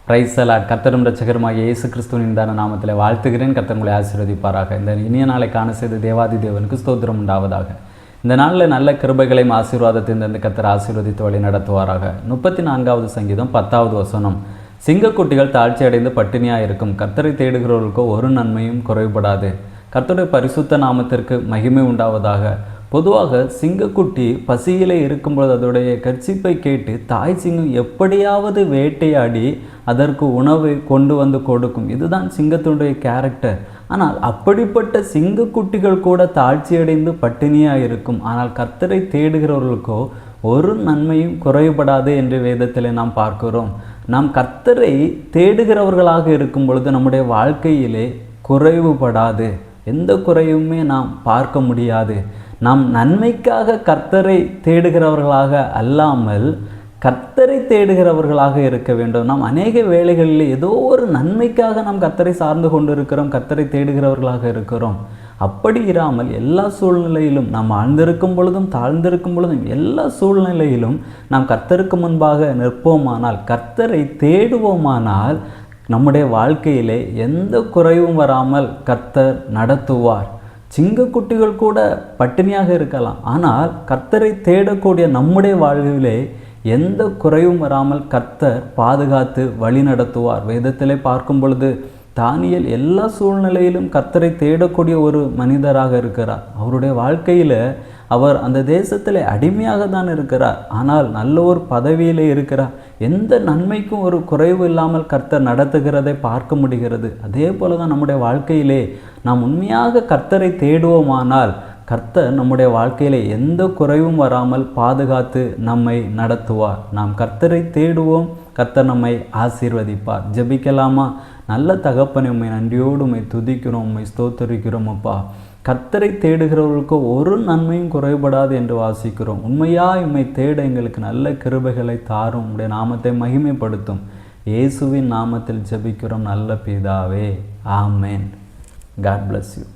Praise the Lord. கர்த்தரும் இரட்சகருமாகிய இயேசு கிறிஸ்துவின் இனிதான நாமத்தில் வாழ்த்துகிறேன். கர்த்தர் உங்களை ஆசீர்வதிப்பாராக. இந்த இனிய நாளை காண செய்த தேவாதி தேவனுக்கு ஸ்தோத்திரம் உண்டாவதாக. இந்த நாளில் நல்ல கிருபைகளையும் ஆசீர்வாதத்தையும் தந்து கர்த்தர் ஆசீர்வதித்து வழி நடத்துவாராக. 34வது சங்கீதம் 10வது வசனம். சிங்கக்குட்டிகள் தாழ்ச்சி அடைந்து பட்டினியாக இருக்கும், கர்த்தரை தேடுகிறவர்களுக்கோ ஒரு நன்மையும் குறைபடாது. கர்த்தருடைய பரிசுத்த நாமத்திற்கு மகிமை உண்டாவதாக. பொதுவாக சிங்கக்குட்டி பசியிலே இருக்கும்போது அதோடைய கர்ச்சிப்பை கேட்டு தாய் சிங்கம் எப்படியாவது வேட்டையாடி அதற்கு உணவை கொண்டு வந்து கொடுக்கும். இதுதான் சிங்கத்தினுடைய கேரக்டர். ஆனால் அப்படிப்பட்ட சிங்கக்குட்டிகள் கூட தாழ்ச்சியடைந்து பட்டினியாக இருக்கும். ஆனால் கர்த்தரை தேடுகிறவர்களுக்கோ ஒரு நன்மையும் குறைபடாது என்று வேதத்தில் நாம் பார்க்கிறோம். நாம் கர்த்தரை தேடுகிறவர்களாக இருக்கும் பொழுது நம்முடைய வாழ்க்கையிலே குறைவுபடாது, எந்த குறையுமே நாம் பார்க்க முடியாது. நாம் நன்மைக்காக கர்த்தரை தேடுகிறவர்களாக அல்லாமல் கர்த்தரை தேடுகிறவர்களாக இருக்க வேண்டும். நாம் அநேக வேளைகளில் ஏதோ ஒரு நன்மைக்காக நாம் கர்த்தரை சார்ந்து கொண்டு இருக்கிறோம், கர்த்தரை தேடுகிறவர்களாக இருக்கிறோம். அப்படி இராமல் எல்லா சூழ்நிலையிலும் நாம் ஆழ்ந்திருக்கும் பொழுதும் தாழ்ந்திருக்கும் பொழுதும் எல்லா சூழ்நிலையிலும் நாம் கர்த்தருக்கு முன்பாக நிற்போமானால், கர்த்தரை தேடுவோமானால் நம்முடைய வாழ்க்கையிலே எந்த குறைவும் வராமல் கர்த்தர் நடத்துவார். சிங்கக்குட்டிகள் கூட பட்டினியாக இருக்கலாம், ஆனால் கர்த்தரை தேடக்கூடிய நம்முடைய வாழ்விலே எந்த குறைவும் வராமல் கர்த்தர் பாதுகாத்து வழி நடத்துவார். வேதத்திலே பார்க்கும் பொழுது தானியேல் எல்லா சூழ்நிலையிலும் கர்த்தரை தேடக்கூடிய ஒரு மனிதராக இருக்கிறார். அவருடைய வாழ்க்கையில் அவர் அந்த தேசத்தில் அடிமையாக தான் இருக்கிறார், ஆனால் நல்ல ஒரு பதவியிலே இருக்கிறார். எந்த நன்மைக்கும் ஒரு குறைவு இல்லாமல் கர்த்தர் நடத்துகிறதை பார்க்க முடிகிறது. அதே போல தான் நம்முடைய வாழ்க்கையிலே நாம் உண்மையாக கர்த்தரை தேடுவோமானால் கர்த்தர் நம்முடைய வாழ்க்கையில் எந்த குறைவும் வராமல் பாதுகாத்து நம்மை நடத்துவார். நாம் கர்த்தரை தேடுவோம், கர்த்தர் நம்மை ஆசீர்வதிப்பார். ஜெபிக்கலாமா? நல்ல தகப்பனை, உம்மை நன்றியோடு உம்மை துதிக்கிறோம், உம்மை ஸ்தோத்தரிக்கிறோம் அப்பா. கர்த்தரை தேடுகிறவர்களுக்கு ஒரு நன்மையும் குறைபடாது என்று வாசிக்கிறோம். உண்மையாக உம்மை தேட எங்களுக்கு நல்ல கிருபைகளை தாரும். உம்முடைய நாமத்தை மகிமைப்படுத்தும். இயேசுவின் நாமத்தில் ஜெபிக்கிறோம் நல்ல பிதாவே, ஆமேன். God bless you.